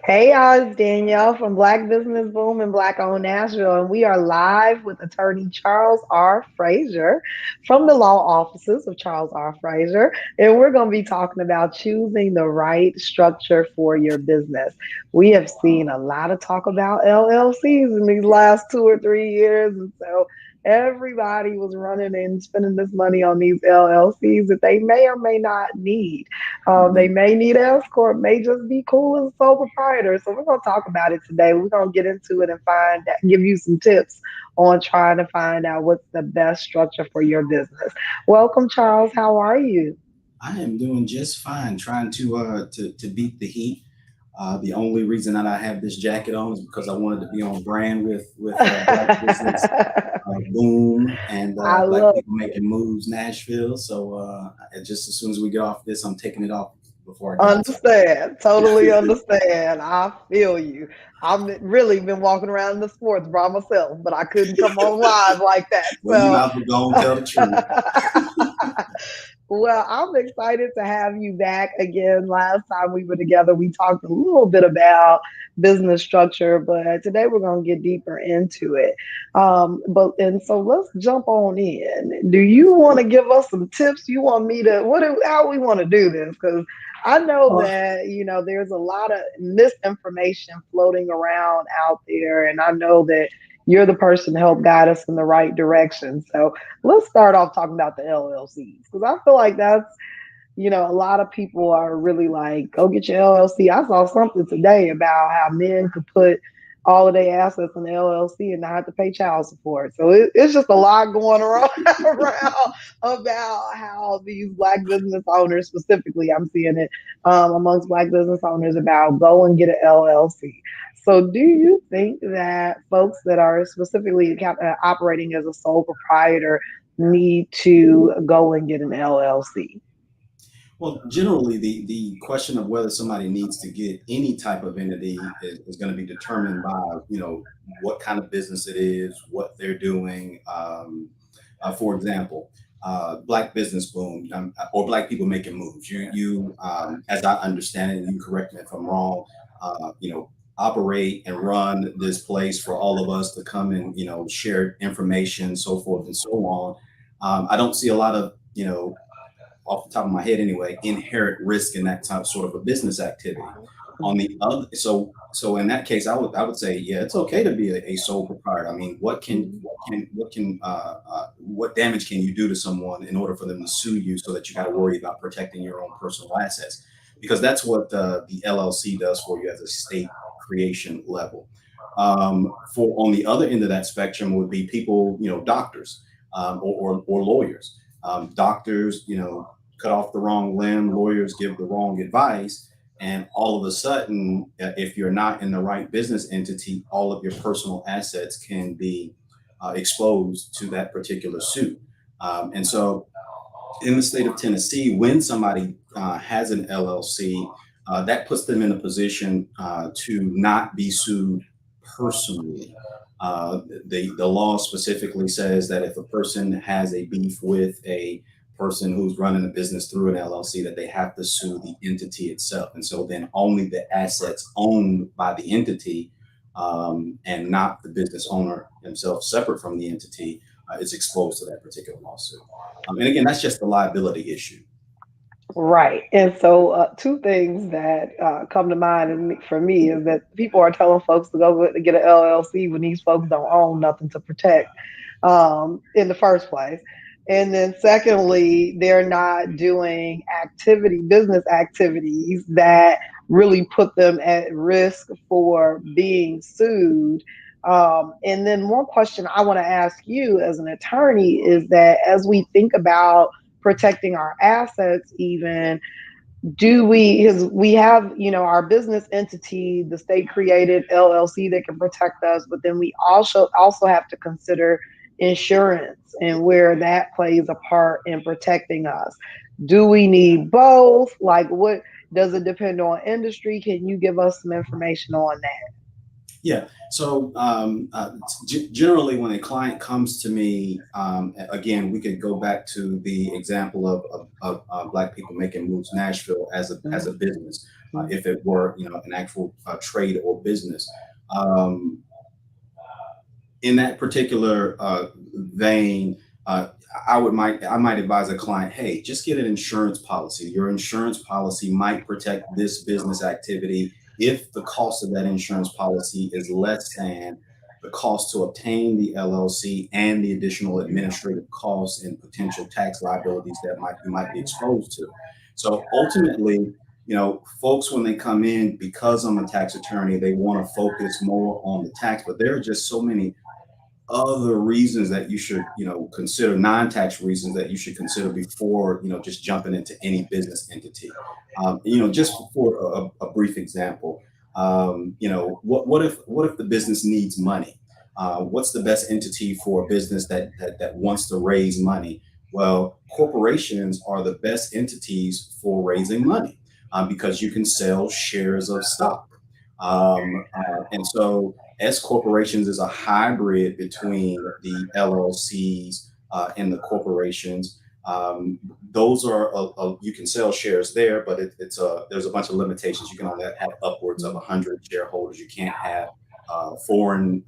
Hey y'all, it's Danielle from Black Business Boom and Black Owned Nashville, and we are live with attorney Charles R. Frazier from the law offices of Charles R. Frazier, and we're going to be talking about choosing the right structure for your business. We have seen a lot of talk about LLCs in these last 2 or 3 years, and so everybody was running and spending this money on these LLCs that they may or may not need. They Mhm. may need an S corp, may just be cool as a sole proprietor. So we're gonna talk about it today. We're gonna get into it and find that, give you some tips on trying to find out what's the best structure for your business. Welcome, Charles. How are you? I am doing just fine, trying to beat the heat. The only reason that I have this jacket on is because I wanted to be on brand with Black Business Boom and I Black love People Making Moves Nashville. So just as soon as we get off this, I'm taking it off before I get outside. Understand, totally understand. I feel you. I've really been walking around in the sports by myself, but I couldn't come on live like that. Well, you So might as well go and tell the truth. Well, I'm excited to have you back again. Last time we were together, we talked a little bit about business structure, but today we're going to get deeper into it. So let's jump on in. Do you want to give us some tips? You want me to how we want to do this? Because I know Oh, that there's a lot of misinformation floating around out there, and I know that you're the person to help guide us in the right direction. So let's start off talking about the LLCs because I feel like a lot of people are really like, go get your LLC. I saw something today about how men could put all of their assets in the LLC and not have to pay child support. So it's just a lot going around, around about how these black business owners, specifically, I'm seeing it amongst black business owners about go and get an LLC. So, do you think that folks that are specifically operating as a sole proprietor need to go and get an LLC? well, generally, the question of whether somebody needs to get any type of entity is going to be determined by, what kind of business it is, what they're doing. For example, Black Business Boom, or Black People Making Moves. As I understand it, and you correct me if I'm wrong, operate and run this place for all of us to come and, share information, so forth and so on. I don't see a lot of, off the top of my head anyway, inherent risk in that type sort of a business activity. On the other, so in that case, I would say, yeah, it's okay to be a sole proprietor. I mean, what damage can you do to someone in order for them to sue you so that you got to worry about protecting your own personal assets? Because that's what the LLC does for you as a state creation level. For on the other end of that spectrum would be people, doctors, or lawyers. Doctors, cut off the wrong limb, lawyers give the wrong advice, and all of a sudden, if you're not in the right business entity, all of your personal assets can be exposed to that particular suit. And so, in the state of Tennessee, when somebody has an LLC, that puts them in a position to not be sued personally. The law specifically says that if a person has a beef with a person who's running a business through an LLC, that they have to sue the entity itself. And so then only the assets owned by the entity, and not the business owner himself, separate from the entity, is exposed to that particular lawsuit. And again, that's just the liability issue. Right. And so, two things that come to mind for me is that people are telling folks to go get an LLC when these folks don't own nothing to protect in the first place. And then, secondly, they're not doing business activities that really put them at risk for being sued. And then, one question I want to ask you as an attorney is that as we think about protecting our assets, even do we, because we have our business entity, the state created LLC that can protect us, but then we also have to consider insurance and where that plays a part in protecting us. Do we need both? Like, what does it depend on industry? Can you give us some information on that? Yeah. So generally, when a client comes to me, again, we could go back to the example of Black people making moves Nashville as a business, Mhm. if it were an actual trade or business. Um, in that particular vein, uh, I might advise a client, hey, just get an insurance policy. Your insurance policy might protect this business activity if the cost of that insurance policy is less than the cost to obtain the LLC and the additional administrative costs and potential tax liabilities that you might be exposed to. So ultimately, folks, when they come in, because I'm a tax attorney, they want to focus more on the tax, but there are just so many other reasons that you should, consider, non-tax reasons that you should consider before, just jumping into any business entity. Just for a brief example, what if the business needs money? What's the best entity for a business that wants to raise money? Well, corporations are the best entities for raising money because you can sell shares of stock. And so S corporations is a hybrid between the LLCs and the corporations. Those are you can sell shares there, but there's a bunch of limitations. You can only have upwards of 100 shareholders. You can't have foreign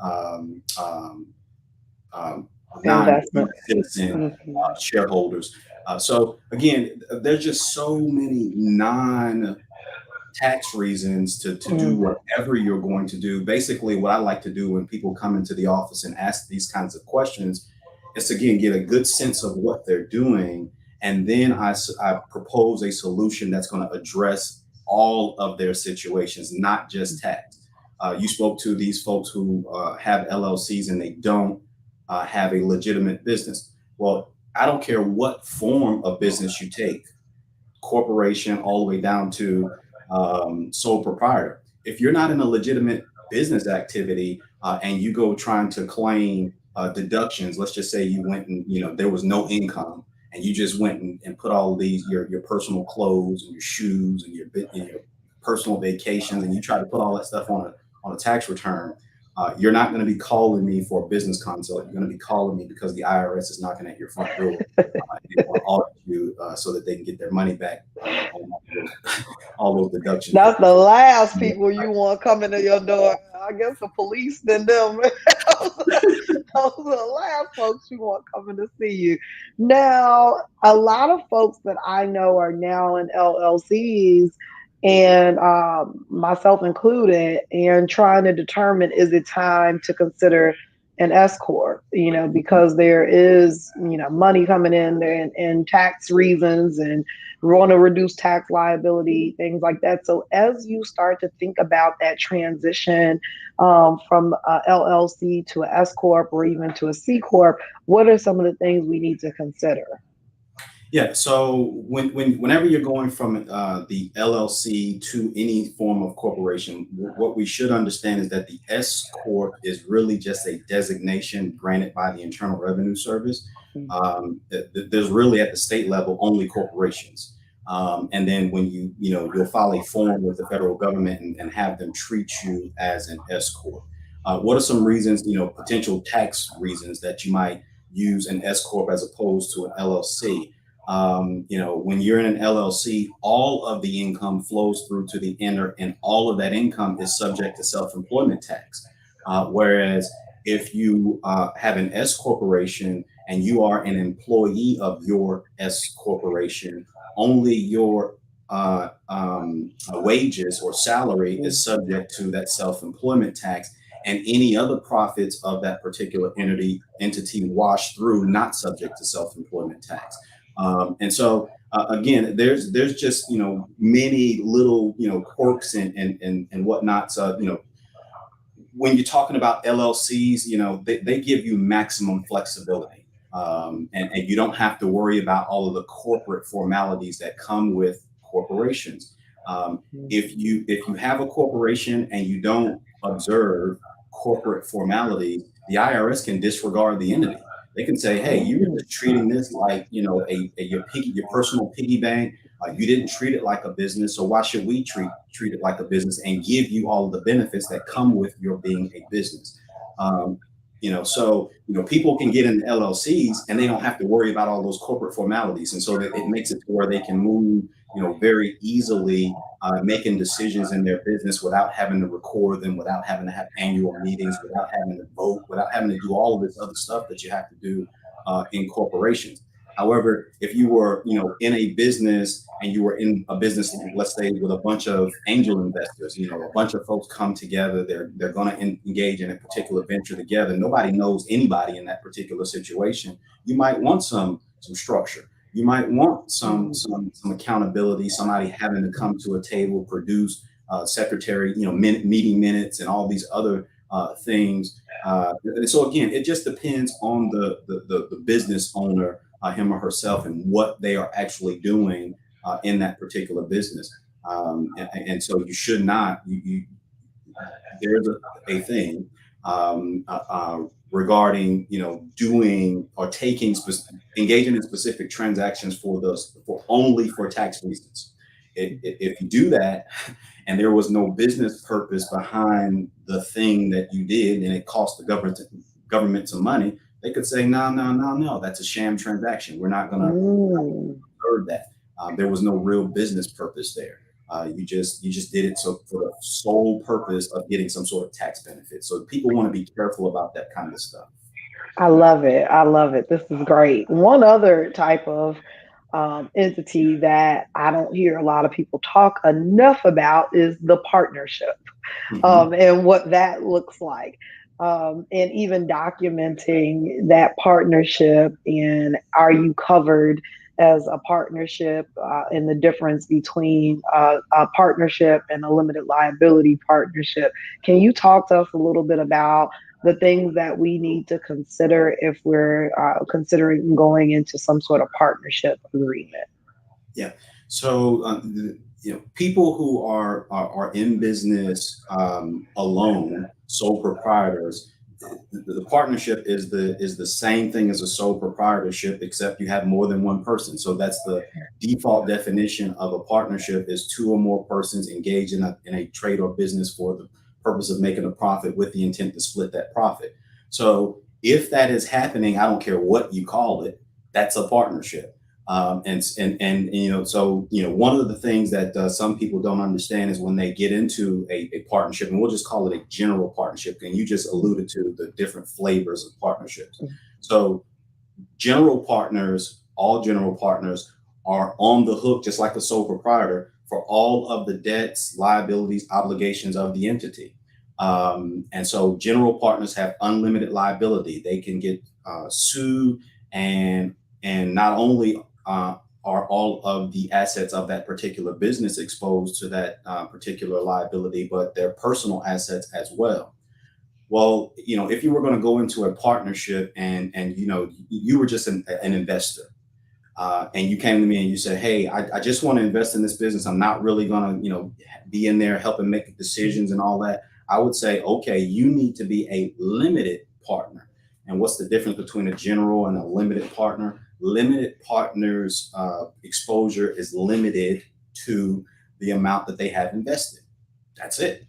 Investment. non-U.S. citizen Mhm. shareholders. So again, there's just so many tax reasons to do Mhm. whatever you're going to do. Basically, what I like to do when people come into the office and ask these kinds of questions is to, again, get a good sense of what they're doing. And then I propose a solution that's going to address all of their situations, not just tax. You spoke to these folks who have LLCs and they don't have a legitimate business. Well, I don't care what form of business you take, corporation all the way down to sole proprietor. If you're not in a legitimate business activity and you go trying to claim deductions, let's just say you went and there was no income and you just went and put all these your personal clothes and your shoes and your personal vacations and you try to put all that stuff on a tax return. You're not going to be calling me for a business consult. You're going to be calling me because the IRS is knocking at your front door they want to audit you so that they can get their money back on all those deductions That's that you the took. last people you want coming to your door. I guess the police than them. Those are the last folks you want coming to see you. Now, a lot of folks that I know are now in LLCs, and myself included, and trying to determine is it time to consider an S corp. Because there is money coming in there and tax reasons, and we want to reduce tax liability, things like that. So as you start to think about that transition from a LLC to a S corp or even to a C corp, what are some of the things we need to consider? Yeah. So whenever you're going from the LLC to any form of corporation, what we should understand is that the S corp is really just a designation granted by the Internal Revenue Service. There's really at the state level only corporations. And then when you'll file a form with the federal government and have them treat you as an S corp. What are some reasons, potential tax reasons that you might use an S corp as opposed to an LLC? When you're in an LLC, all of the income flows through to the ender, and all of that income is subject to self-employment tax. Whereas if you have an S corporation and you are an employee of your S corporation, only your wages or salary is subject to that self-employment tax, and any other profits of that particular entity wash through, not subject to self-employment tax. And so again, there's just many little quirks and whatnot. So when you're talking about LLCs, they give you maximum flexibility, and you don't have to worry about all of the corporate formalities that come with corporations. If you have a corporation and you don't observe corporate formalities, the IRS can disregard the entity. They can say, "Hey, you were just treating this like your personal piggy bank. You didn't treat it like a business, so why should we treat it like a business and give you all of the benefits that come with your being a business? Um, so people can get into LLCs and they don't have to worry about all those corporate formalities, and so that it makes it to where they can move, very easily, making decisions in their business without having to record them, without having to have annual meetings, without having to vote, without having to do all of this other stuff that you have to do in corporations. However, if you were, in a business and you were in a business, let's say with a bunch of angel investors, a bunch of folks come together, they're going to engage in a particular venture together. Nobody knows anybody in that particular situation. You might want some structure. You might want some accountability. Somebody having to come to a table, produce secretary, meeting minutes, and all these other things. And so again, it just depends on the business owner, him or herself, and what they are actually doing in that particular business. And so you should not. There's a thing regarding doing or taking engaging in specific transactions for only for tax reasons. If you do that and there was no business purpose behind the thing that you did and it cost the government some money, they could say, no, no, no, no, that's a sham transaction. We're not going to Mm. observe that. There was no real business purpose there. You just did it so for the sole purpose of getting some sort of tax benefit. So people want to be careful about that kind of stuff. I love it. I love it. This is great. One other type of entity that I don't hear a lot of people talk enough about is the partnership, Hmm. and what that looks like. And even documenting that partnership, and are you covered as a partnership, and the difference between a partnership and a limited liability partnership. Can you talk to us a little bit about the things that we need to consider if we're considering going into some sort of partnership agreement? Yeah. So people who are in business alone, sole proprietors. The partnership is the same thing as a sole proprietorship, except you have more than one person. So that's the default definition of a partnership: is two or more persons engaged in a trade or business for the purpose of making a profit with the intent to split that profit. So if that is happening, I don't care what you call it, that's a partnership. And so one of the things that some people don't understand is when they get into a partnership, and we'll just call it a general partnership, and you just alluded to the different flavors of partnerships. So all general partners are on the hook, just like a sole proprietor, for all of the debts, liabilities, obligations of the entity. And so general partners have unlimited liability. They can get sued, and not only are all of the assets of that particular business exposed to that particular liability, but their personal assets as well. Well, if you were going to go into a partnership and you were just an investor, and you came to me and you said, "Hey, I just want to invest in this business. I'm not really going to, be in there helping make decisions and all that." I would say, okay, you need to be a limited partner. And what's the difference between a general and a limited partner? Limited partners' exposure is limited to the amount that they have invested. That's it.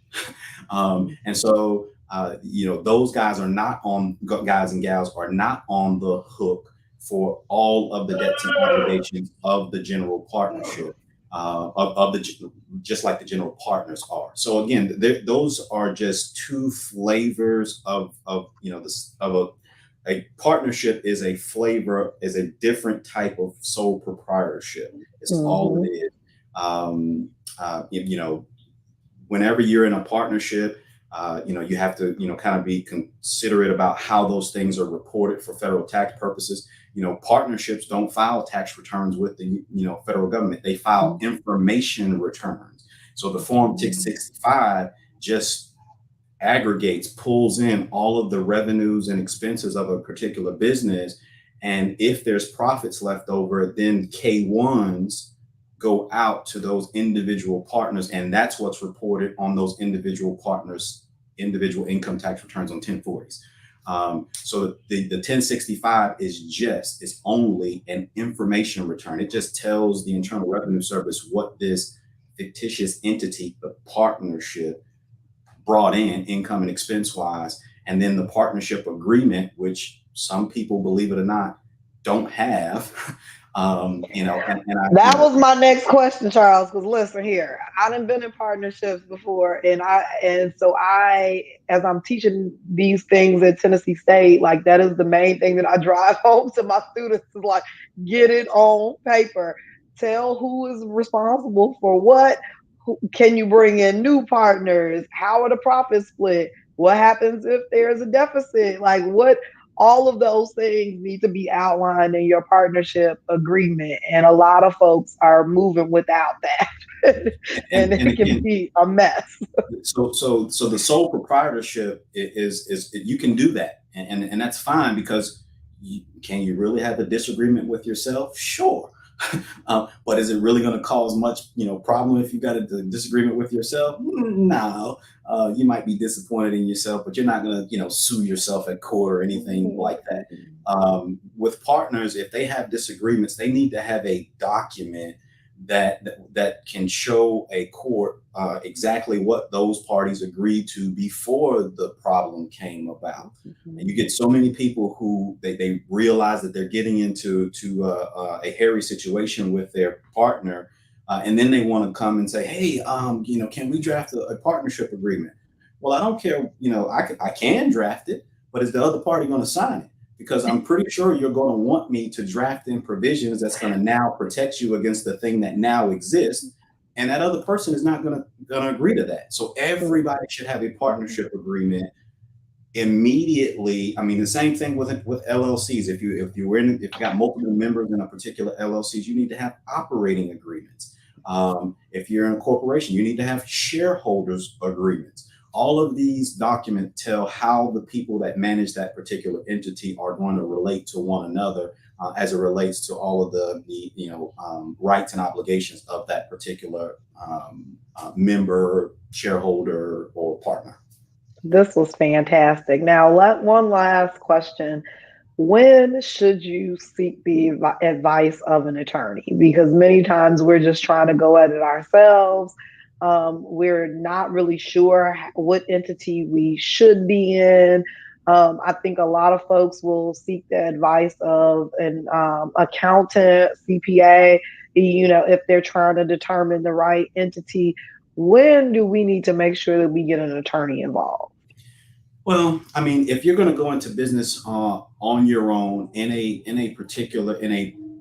And so, those guys and gals are not on the hook for all of the debts and obligations of the general partnership, just like the general partners are. So again, those are just two flavors a partnership is a flavor, is a different type of sole proprietorship. It's all it Hmm. is. Um, you know, Whenever you're in a partnership, you have to, kind of be considerate about how those things are reported for federal tax purposes. Partnerships don't file tax returns with the, federal government. They file information returns. So the Form 1065 just aggregates, pulls in all of the revenues and expenses of a particular business. And if there's profits left over, then K1s go out to those individual partners. And that's what's reported on those individual partners, individual income tax returns on 1040s. So the 1065 is only an information return. It just tells the Internal Revenue Service what this fictitious entity, the partnership, brought in income and expense wise, and then the partnership agreement, which some people, believe it or not, don't have. And I, That was my next question, Charles. Because listen here, I done been in partnerships before, and so as I'm teaching these things at Tennessee State, like that is the main thing that I drive home to my students is like, get it on paper. Tell who is responsible for what. Can you bring in new partners? How are the profits split? What happens if there's a deficit? Like what all of those things need to be outlined in your partnership agreement. And a lot of folks are moving without that. And and it can again, be a mess. so the sole proprietorship is you can do that, and that's fine because can you really have a disagreement with yourself? Sure. But is it really going to cause much, problem if you got a disagreement with yourself? No. You might be disappointed in yourself, but you're not going to, sue yourself at court or anything like that. With partners, if they have disagreements, they need to have a document that can show a court exactly what those parties agreed to before the problem came about. And you get so many people who they realize that they're getting into a hairy situation with their partner, and then they want to come and say, "Hey, can we draft a partnership agreement?" Well, I don't care. I can draft it, but is the other party going to sign it? Because I'm pretty sure you're going to want me to draft in provisions that's going to now protect you against the thing that now exists, and that other person is not going to agree to that. So everybody should have a partnership agreement immediately. I mean, the same thing with LLCs. If you got multiple members in a particular LLCs, you need to have operating agreements. If you're in a corporation, you need to have shareholders agreements. All of these documents tell how the people that manage that particular entity are going to relate to one another as it relates to all of the rights and obligations of that particular member, shareholder, or partner. This was fantastic. Now, one last question. When should you seek the advice of an attorney? Because many times we're just trying to go at it ourselves. We're not really sure what entity we should be in. I think a lot of folks will seek the advice of an accountant, CPA, if they're trying to determine the right entity. When do we need to make sure that we get an attorney involved? Well, I mean, if you're going to go into business on your own in a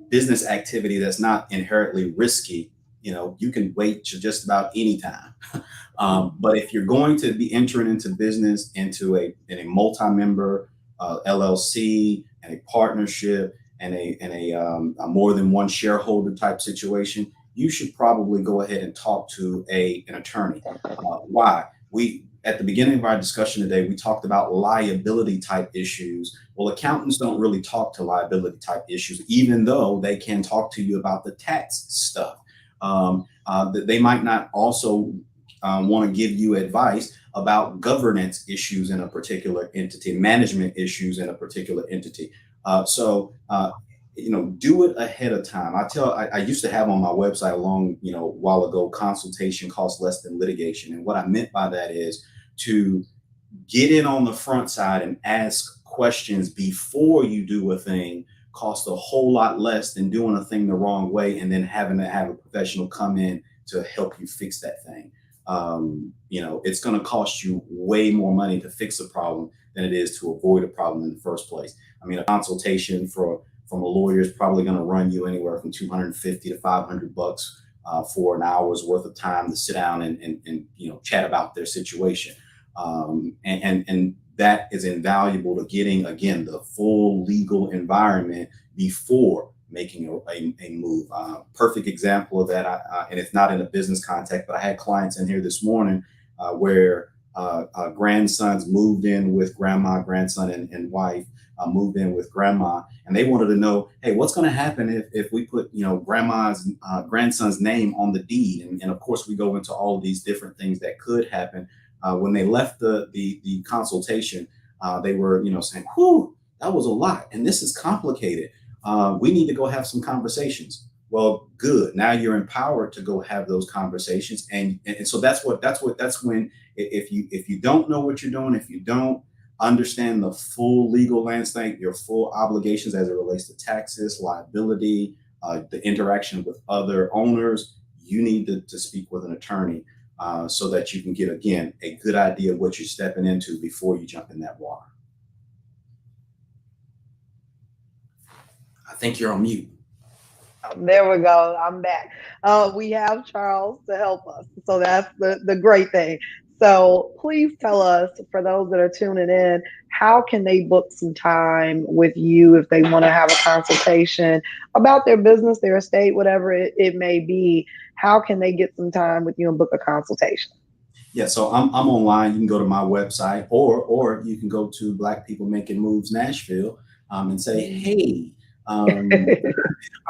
business activity that's not inherently risky, you can wait to just about any time. But if you're going to be entering into business in a multi-member LLC and a partnership and a more than one shareholder type situation, you should probably go ahead and talk to an attorney. Why? We At the beginning of our discussion today, we talked about liability type issues. Well, accountants don't really talk to liability type issues, even though they can talk to you about the tax stuff. They might not also want to give you advice about governance issues in a particular entity, management issues in a particular entity. Do it ahead of time. I used to have on my website a while ago, consultation costs less than litigation. And what I meant by that is to get in on the front side and ask questions before you do a thing costs a whole lot less than doing a thing the wrong way and then having to have a professional come in to help you fix that thing. It's going to cost you way more money to fix a problem than it is to avoid a problem in the first place. I mean, a consultation from a lawyer is probably going to run you anywhere from 250 to $500 for an hour's worth of time to sit down and chat about their situation. And that is invaluable to getting, again, the full legal environment before making a move. Perfect example of that, and it's not in a business context, but I had clients in here this morning where grandsons moved in with grandma, grandson and wife moved in with grandma, and they wanted to know, hey, what's going to happen if we put grandma's grandson's name on the deed, and of course we go into all of these different things that could happen. When they left the consultation, They were, saying, "Whew, that was a lot, and this is complicated. We need to go have some conversations." Well, good. Now you're empowered to go have those conversations, and so that's when, if you don't know what you're doing, if you don't understand the full legal landscape, your full obligations as it relates to taxes, liability, the interaction with other owners, you need to speak with an attorney, so that you can get, again, a good idea of what you're stepping into before you jump in that water. I think you're on mute. There we go. I'm back. We have Charles to help us. So that's the great thing. So please tell us, for those that are tuning in, how can they book some time with you if they want to have a consultation about their business, their estate, whatever it may be? How can they get some time with you and book a consultation? Yeah, so I'm online. You can go to my website, or you can go to Black People Making Moves Nashville, and say, "Hey, um,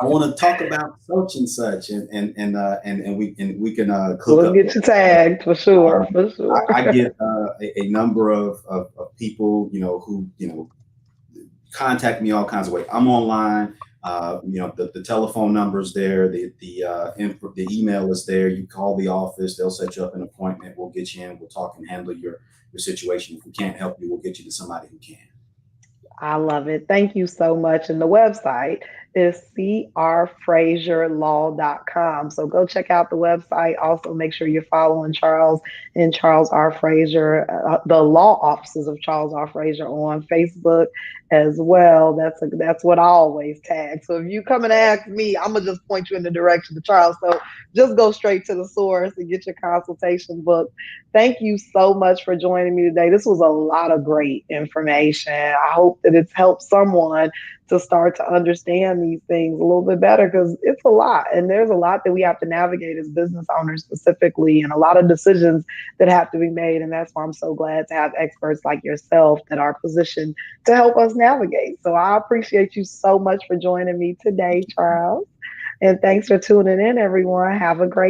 I want to talk about such and such," and we can hook We'll up get there. you tagged for sure, Um, for sure. I get a number of people, who contact me all kinds of ways. I'm online. The telephone number's there. The email is there. You call the office. They'll set you up an appointment. We'll get you in. We'll talk and handle your situation. If we can't help you, we'll get you to somebody who can. I love it. Thank you so much. And the website is crfrazierlaw.com. So go check out the website. Also, make sure you're following Charles and Charles R. Frazier, the law offices of Charles R. Frazier on Facebook as well. That's what I always tag. So if you come and ask me, I'm gonna just point you in the direction of Charles. So just go straight to the source and get your consultation booked. Thank you so much for joining me today. This was a lot of great information. I hope that it's helped someone to start to understand these things a little bit better, because it's a lot. And there's a lot that we have to navigate as business owners specifically, and a lot of decisions that have to be made. And that's why I'm so glad to have experts like yourself that are positioned to help us navigate. So I appreciate you so much for joining me today, Charles. And thanks for tuning in, everyone. Have a great